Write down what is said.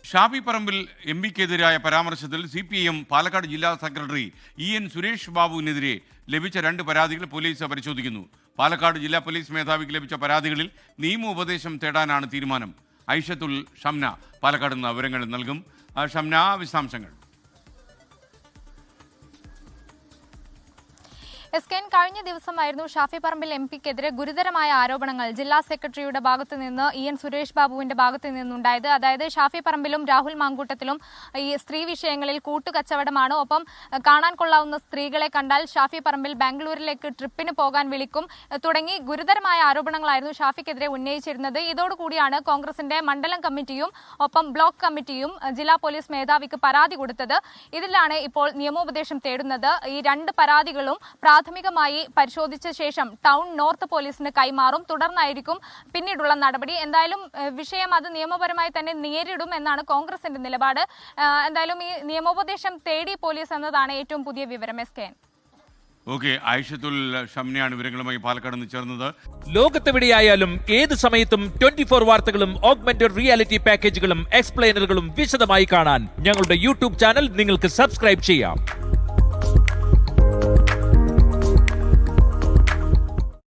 Shafi Parambil M പിക്കെതിരായ പരാമർശത്തിൽ CPIM Palakkad ജില്ലാ secretary EN Suresh ബാബുവിനെതിരെ ലഭിച്ച 2 പരാതികൾ പോലീസ് പരിശോധിക്കുന്നു. പാലക്കാട് ജില്ലാ പോലീസ് മേധാവിക്ക് ലഭിച്ച പരാതികളിൽ നിയമോപദേശം തേടാനാണ് തീരുമാനം. ഐഷത്തുൽ ഷംന പാലക്കാട് നിന്ന് വിവരങ്ങൾ നൽകും. ഷംന, വിശദാംശങ്ങൾ. കഴിഞ്ഞ ദിവസമായിരുന്നു ഷാഫി പറമ്പിൽ MPക്കെതിരെ ഗുരുതരമായ ആരോപണങ്ങൾ ജില്ലാ സെക്രട്ടറിയുടെ ഭാഗത്തു നിന്ന് EN സുരേഷ് ബാബുവിന്റെ ഭാഗത്തു നിന്നുണ്ടായത്. അതായത് ഷാഫി പറമ്പിലും രാഹുൽ മാങ്കൂട്ടത്തിലും ഈ സ്ത്രീ വിഷയങ്ങളിൽ കൂട്ടുകച്ചവടമാണ്. ഒപ്പം കാണാൻ കൊള്ളാവുന്ന സ്ത്രീകളെ കണ്ടാൽ ഷാഫി പറമ്പിൽ ബാംഗ്ലൂരിലേക്ക് ട്രിപ്പിന് പോകാൻ വിളിക്കും തുടങ്ങി ഗുരുതരമായ ആരോപണങ്ങളായിരുന്നു ഷാഫിക്കെതിരെ ഉന്നയിച്ചിരുന്നത്. ഇതോടുകൂടിയാണ് കോൺഗ്രസിന്റെ മണ്ഡലം കമ്മിറ്റിയും ഒപ്പം ബ്ലോക്ക് കമ്മിറ്റിയും ജില്ലാ പോലീസ് മേധാവിക്ക് പരാതി കൊടുത്തത്. ഇതിലാണ് ഇപ്പോൾ നിയമോപദേശം തേടുന്നത്. ഈ 2 പരാതികളും പ്രാഥമികമായി പരിശോധിച്ച ശേഷം ടൗൺ നോർത്ത് പോലീസിന് കൈമാറും. തുടർന്നായിരിക്കും പിന്നീടുള്ള നടപടി. എന്തായാലും വിഷയം അത് നിയമപരമായി തന്നെ നേരിടും എന്നാണ് കോൺഗ്രസിന്റെ നിലപാട്. എന്തായാലും ഈ നിയമോപദേശം തേടി പോലീസ് എന്നതാണ് ഏറ്റവും പുതിയ വിവരം. ഓക്കെ, ഐഷത്തുൽ ഷംനയാണ് വിവരങ്ങളുമായി പാലക്കാട് നിന്ന് ചേർന്നത്. ലോകത്തെവിടെയായാലും ഏത് സമയത്തും 24 വാർത്തകളും ഓഗ്മെന്റഡ് റിയാലിറ്റി പാക്കേജുകളും എക്സ്പ്ലെയിനറുകളും വിശദമായി കാണാൻ ഞങ്ങളുടെ YouTube ചാനൽ നിങ്ങൾക്ക് സബ്സ്ക്രൈബ് ചെയ്യാം.